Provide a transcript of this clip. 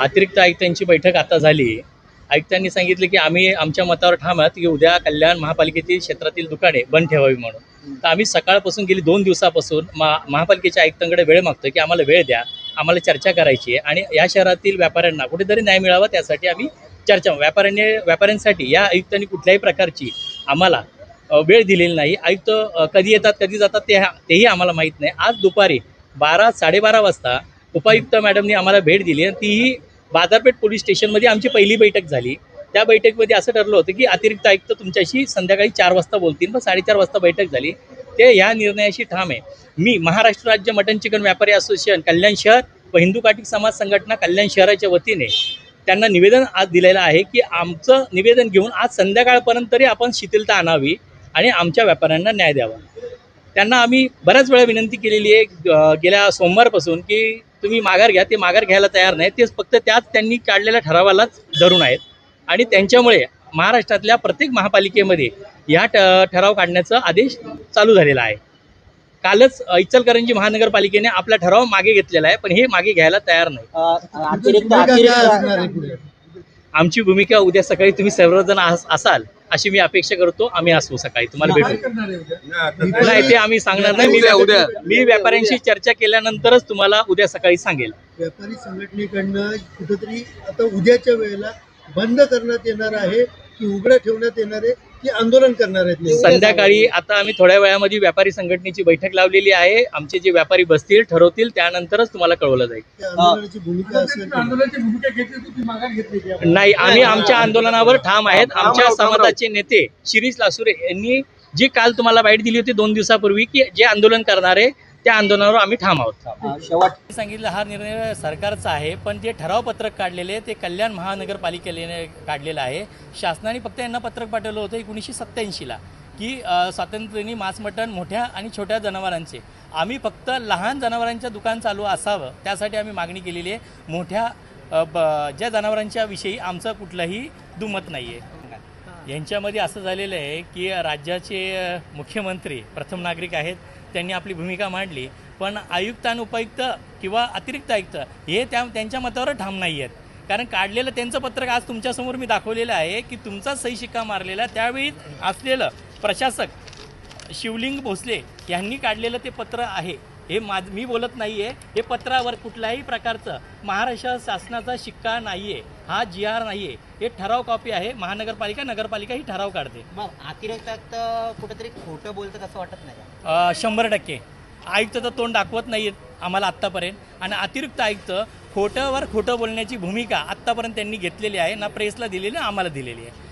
अतिरिक्त आयुक्तांची बैठक आता झाली। आयुक्तांनी सांगितले की आम्ही आमच्या मतावर ठाम आहोत की उद्या कल्याण महापालिकेतील क्षेत्रातील दुकाने बंद ठेवावी म्हणून। तर आम्ही सकाळपासून गेली 2 दिवसापासून महापालिकेच्या आयुक्तांकडे वेळ मागतोय की आम्हाला वेळ द्या, आम्हाला चर्चा करायची आहे आणि या शहरातील व्यापाऱ्यांना कुठेतरी न्याय मिळावा त्यासाठी आम्ही चर्चा व्यापाऱ्यांसाठी या आयुक्तांनी कुठल्याही प्रकारची आम्हाला वेळ दिलेली नाही। आयुक्त कधी येतात कधी जातात तेही आम्हाला माहीत नाही। आज दुपारी 12-12:30 वाजता उपायुक्त मॅडमनी आम्हाला भेट दिली आणि तीही बाजारपेठ पोलीस स्टेशनमध्ये आमची पहिली बैठक झाली। त्या बैठकीमध्ये असं ठरलं होतं की अतिरिक्त आयुक्त तुमच्याशी संध्याकाळी 4 वाजता बोलतील, पण 4:30 वाजता बैठक झाली। ते ह्या निर्णयाशी ठाम आहे। मी महाराष्ट्र राज्य मटन चिकन व्यापारी असोसिएशन कल्याण शहर व हिंदू काटिक समाज संघटना कल्याण शहराच्या वतीने त्यांना निवेदन आज दिलेलं आहे की आमचं निवेदन घेऊन आज संध्याकाळपर्यंत तरी आपण शिथिलता आणावी आणि आमच्या व्यापाऱ्यांना न्याय द्यावा। त्यांना आम्ही बऱ्याच वेळा विनंती केलेली आहे गेल्या सोमवारपासून की तुम्ही माघार घ्या, ते माघार घ्यायला तयार नाही। ते फक्त त्यांनी काढलेल्या ठरावालाच धरून आहेत आणि त्यांच्यामुळे महाराष्ट्रातल्या प्रत्येक महापालिकेमध्ये या ठराव काढण्याचा आदेश चालू झालेला आहे। कालच इचलकरंजी महानगरपालिकेने आपला ठराव मागे घेतलेला आहे, पण हे मागे घ्यायला तयार नाही। आमची भूमिका उद्या सकाळी तुम्ही सर्वजण असाल अशी मी अपेक्षा करतो। आम्ही असू सकाळी तुम्हाला भेटू नाही ते आम्ही सांगणार नाही। मी व्यापाऱ्यांशी चर्चा केल्यानंतरच तुम्हाला उद्या सकाळी सांगेल। व्यापारी संघटनेकडनं कुठेतरी आता उद्याच्या वेळेला बंद करण्यात येणार आहे की उघडं ठेवण्यात येणार आहे की आंदोलन करणार आहेत? संध्याकाळी आता आम्ही थोड्या वेळामध्ये व्यापारी संघटनेची बैठक लावलेली आहे। आमचे जे व्यापारी बसतील ठरवतील त्यानंतरच तुम्हाला कळवलं जाईल। आंदोलनाची भूमिका घेतली नाही, आम्ही आमच्या आंदोलनावर ठाम आहेत। आमच्या समाजाचे नेते शिरीष लासुरे यांनी जी काल तुम्हाला बाईट दिली होती 2 दिवसापूर्वी की जे आंदोलन करणारे त्या आंदोलनावर आम्ही ठाम आहोत। शेवट सांगितलं हा निर्णय सरकारचा आहे, पण जे ठराव पत्रक काढलेले ते कल्याण महानगरपालिकेने काढलेलं आहे। शासनाने फक्त यांना पत्रक पाठवलं होतं 1987ला की स्वातंत्र्याने मांस मटण मोठ्या आणि छोट्या जनावरांचे, आम्ही फक्त लहान जनावरांचं दुकान चालू असावं त्यासाठी आम्ही मागणी केलेली आहे। मोठ्या ज्या जनावरांच्या विषयी आमचं कुठलंही दुमत नाही आहे। यांच्यामध्ये असं झालेलं आहे की राज्याचे मुख्यमंत्री प्रथम नागरिक आहेत, त्यांनी आपली भूमिका मांडली, पण आयुक्त आणि उपायुक्त किंवा अतिरिक्त आयुक्त हे त्यांच्या मतावर ठाम नाही आहेत। कारण काढलेलं त्यांचं पत्रक आज तुमच्यासमोर मी दाखवलेलं आहे की तुमचा सही शिक्का मारलेला त्यावेळी असलेलं प्रशासक शिवलिंग भोसले यांनी काढलेलं ते पत्र आहे। हे मी बोलत नाही आहे, हे पत्रावर कुठल्याही प्रकारचं महाराष्ट्र शासनाचा शिक्का नाही आहे, हा GR नाही आहे, हे ठराव कॉपी आहे। महानगरपालिका नगरपालिका ही ठराव काढते। मग अतिरिक्त आयुक्त कुठेतरी खोटं बोलतात असं वाटत नाही? 100% आयुक्ताचं तोंड दाखवत नाही आहेत आम्हाला आत्तापर्यंत, आणि अतिरिक्त आयुक्त खोटं बोलण्याची भूमिका आत्तापर्यंत त्यांनी घेतलेली आहे, ना प्रेसला दिलेली ना आम्हाला दिलेली आहे।